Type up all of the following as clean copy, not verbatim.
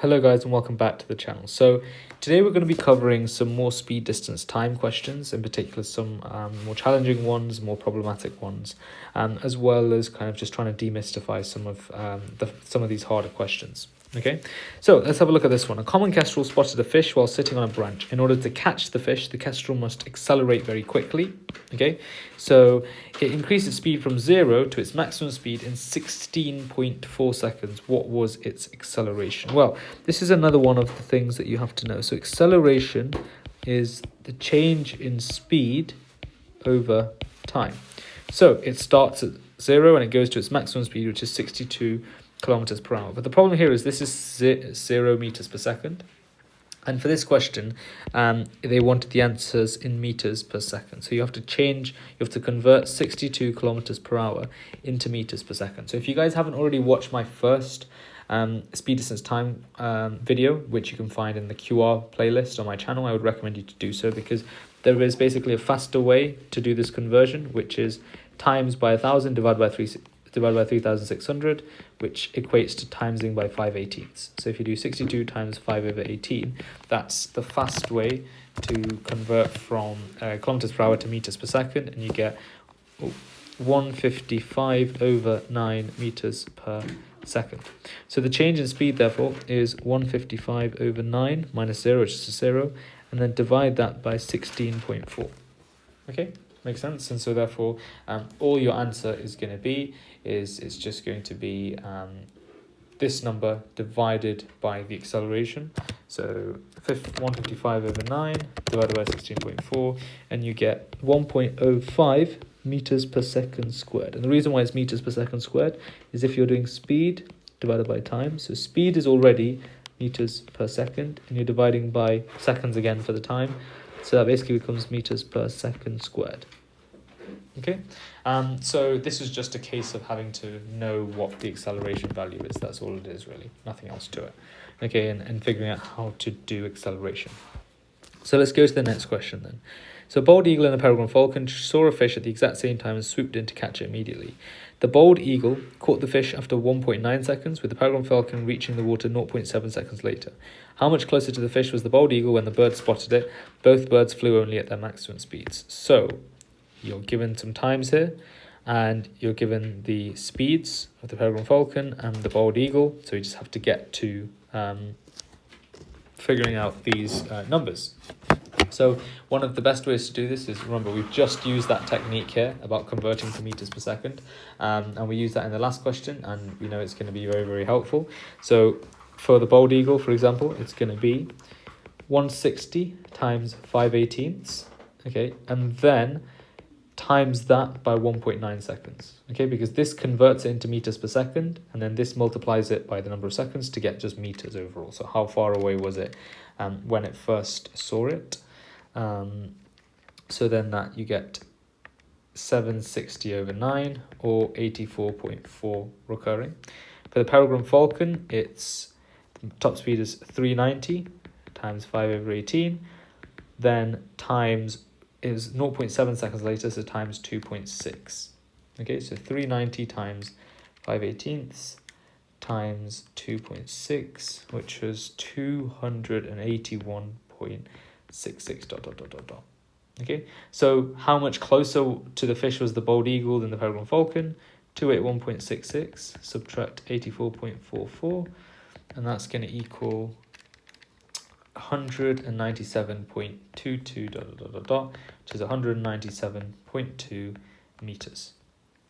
Hello guys and welcome back to the channel. So today we're going to be covering some more speed distance time questions, in particular some more challenging ones, more problematic ones, as well as kind of just trying to demystify some of these harder questions. Okay, so let's have a look at this one. A common kestrel spotted a fish while sitting on a branch. In order to catch the fish, the kestrel must accelerate very quickly. Okay, so it increased its speed from 0 to its maximum speed in 16.4 seconds. What was its acceleration? Well, this is another one of the things that you have to know. So acceleration is the change in speed over time. So it starts at 0 and it goes to its maximum speed, which is 62 kilometers per hour. But the problem here is this is 0 meters per second. And for this question, they wanted the answers in meters per second. So you have to convert 62 kilometers per hour into meters per second. So if you guys haven't already watched my first speed distance time video, which you can find in the QR playlist on my channel, I would recommend you to do so, because there is basically a faster way to do this conversion, which is times by 1,000 divided by 3,600, which equates to timesing by 5/18. So if you do 62 times 5/18, that's the fast way to convert from kilometers per hour to meters per second, and you get 155/9 meters per second. So the change in speed, therefore, is 155/9 minus 0, which is 0, and then divide that by 16.4. Okay, makes sense? And so therefore, all your answer is going to be it's just going to be this number divided by the acceleration. So 155/9 divided by 16.4, and you get 1.05 meters per second squared. And the reason why it's meters per second squared is if you're doing speed divided by time. So speed is already meters per second, and you're dividing by seconds again for the time. So that basically becomes meters per second squared. Okay, so this is just a case of having to know what the acceleration value is. That's all it is, really, nothing else to it. Okay, and figuring out how to do acceleration. So let's go to the next question then. So a bald eagle and a peregrine falcon saw a fish at the exact same time and swooped in to catch it immediately. The bald eagle caught the fish after 1.9 seconds, with the peregrine falcon reaching the water 0.7 seconds later. How much closer to the fish was the bald eagle when the bird spotted it? Both birds flew only at their maximum speeds. So you're given some times here, and you're given the speeds of the peregrine falcon and the bald eagle. So you just have to get to figuring out these numbers. So one of the best ways to do this is, remember, we've just used that technique here about converting to meters per second. And we used that in the last question, and we know it's going to be very, very helpful. So for the bald eagle, for example, it's going to be 160 times 5/18. Okay, and then times that by 1.9 seconds. Okay, because this converts it into meters per second, and then this multiplies it by the number of seconds to get just meters overall. So how far away was it when it first saw it? So then that you get 760/9 or 84.4 recurring. For the peregrine falcon, its top speed is 390 times 5/18, then times is 0.7 seconds later, so times 2.6. Okay, so 390 times 5/18 times 2.6, which was 281.66 ... Okay, so how much closer to the fish was the bald eagle than the peregrine falcon? 281.66, subtract 84.44, and that's going to equal 197.22 ... which is 197.2 meters.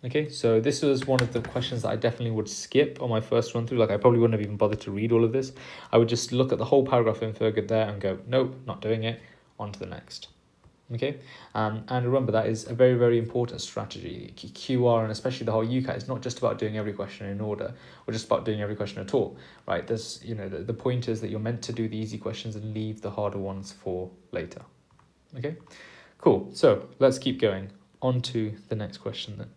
Okay, so this was one of the questions that I definitely would skip on my first run through. Like, I probably wouldn't have even bothered to read all of this. I would just look at the whole paragraph info there and go, nope, not doing it, on to the next. Okay, and remember, that is a very, very important strategy. QR, and especially the whole UCAT, is not just about doing every question in order, or just about doing every question at all, right? There's, the point is that you're meant to do the easy questions and leave the harder ones for later. Okay, cool. So let's keep going on to the next question then.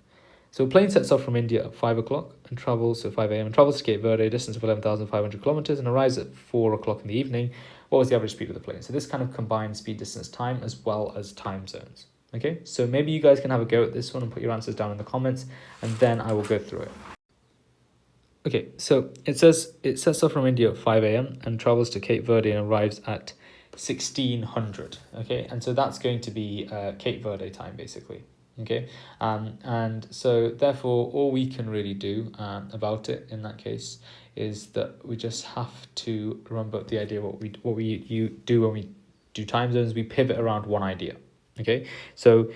So a plane sets off from India at 5 o'clock and travels, so 5 a.m, and travels to Cape Verde, a distance of 11,500 kilometers, and arrives at 4 o'clock in the evening. What was the average speed of the plane? So this kind of combines speed, distance, time, as well as time zones. Okay, so maybe you guys can have a go at this one and put your answers down in the comments, and then I will go through it. Okay, so it says it sets off from India at 5 a.m. and travels to Cape Verde and arrives at 1600. Okay, and so that's going to be Cape Verde time basically. Okay, and so therefore all we can really do about it in that case is that we just have to remember the idea what we do when we do time zones. We pivot around one idea. Okay, so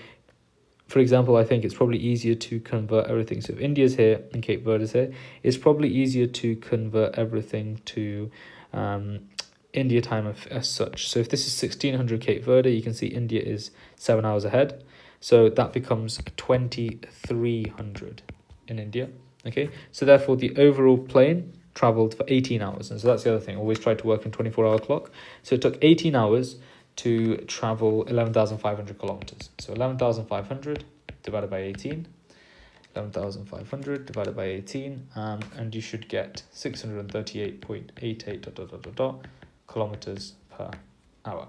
for example, I think it's probably easier to convert everything. So if India's here and Cape Verde is here, it's probably easier to convert everything to India time as such. So if this is 1600 Cape Verde, you can see India is 7 hours ahead. So that becomes 2300 in India. Okay, so therefore the overall plane traveled for 18 hours. And so that's the other thing. Always try to work in 24-hour clock. So it took 18 hours to travel 11,500 kilometers. So 11,500 divided by 18, 11,500 divided by 18, and you should get 638.88 kilometers per hour.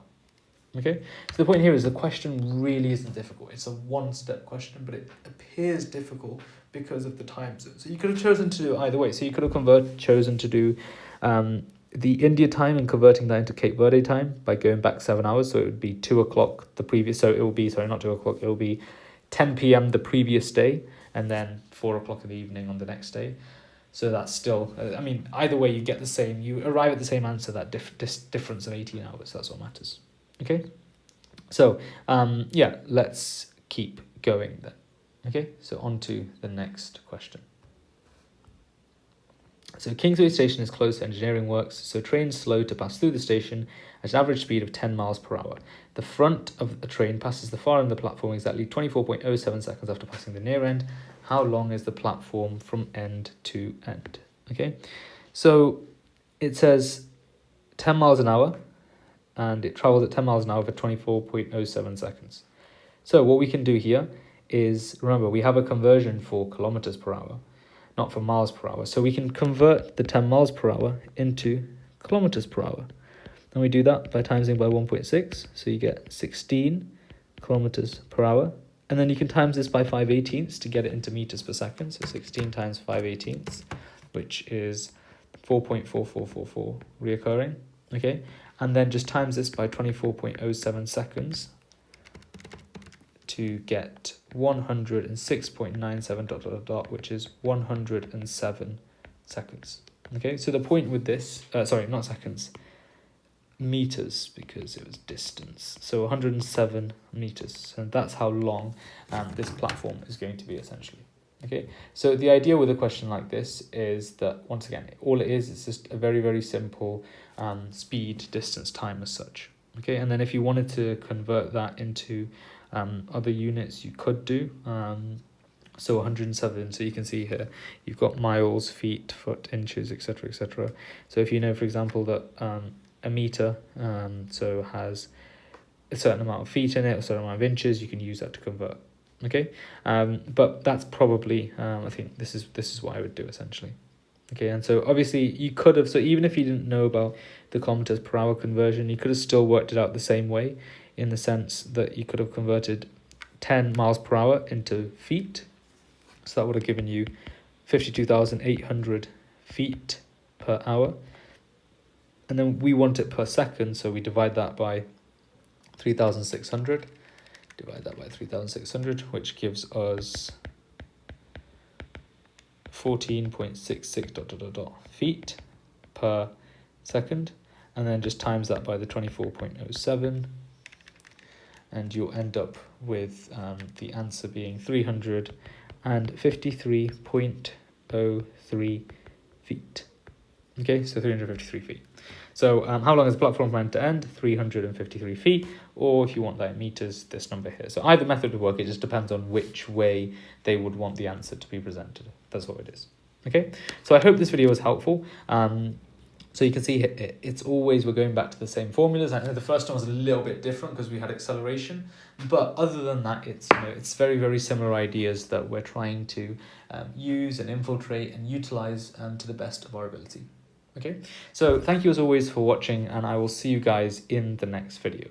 Okay, so the point here is the question really isn't difficult. It's a one-step question, but it appears difficult because of the time zone. So you could have chosen to do it either way. So you could have chosen to do the India time and converting that into Cape Verde time by going back 7 hours. So it would be 2 o'clock the previous, so it will be, sorry, not 2 o'clock, it will be 10 p.m. the previous day and then 4 o'clock in the evening on the next day. So that's still, I mean, either way you get the same, you arrive at the same answer, that difference of 18 hours, that's what matters. Okay, so yeah, let's keep going then. Okay, so on to the next question. So Kingsway Station is closed to engineering works, so trains slow to pass through the station at an average speed of 10 miles per hour. The front of the train passes the far end of the platform exactly 24.07 seconds after passing the near end. How long is the platform from end to end? Okay, so it says 10 miles an hour, and it travels at 10 miles an hour for 24.07 seconds. So what we can do here is, remember, we have a conversion for kilometers per hour, not for miles per hour. So we can convert the 10 miles per hour into kilometers per hour. And we do that by timesing by 1.6. So you get 16 kilometers per hour. And then you can times this by 5/18 to get it into meters per second. So 16 times 5/18, which is 4.4444 reoccurring. Okay. And then just times this by 24.07 seconds to get 106.97 ... which is 107 seconds. Okay, so the point with this, sorry, not seconds, meters, because it was distance. So 107 meters, and that's how long this platform is going to be essentially. Okay, so the idea with a question like this is that, once again, all it is just a very, very simple speed, distance, time as such. Okay, and then if you wanted to convert that into other units, you could do. So 107, so you can see here, you've got miles, feet, foot, inches, etc., etc. So if you know, for example, that a meter so has a certain amount of feet in it, a certain amount of inches, you can use that to convert. Okay, but that's probably, I think this is what I would do essentially. Okay, and so obviously you could have, so even if you didn't know about the kilometers per hour conversion, you could have still worked it out the same way, in the sense that you could have converted 10 miles per hour into feet. So that would have given you 52,800 feet per hour. And then we want it per second, so we divide that by 3,600. Divide that by 3,600, which gives us 14.66 ... feet per second. And then just times that by the 24.07. And you'll end up with the answer being 353.03 feet. Okay, so 353 feet. So how long is the platform from end to end? 353 feet, or if you want that in meters, this number here. So either method would work, it just depends on which way they would want the answer to be presented. That's all it is. Okay, so I hope this video was helpful. So you can see it's always, we're going back to the same formulas. I know the first one was a little bit different because we had acceleration, but other than that, it's, you know, it's very, very similar ideas that we're trying to use and infiltrate and utilize to the best of our ability. Okay, so thank you as always for watching, and I will see you guys in the next video.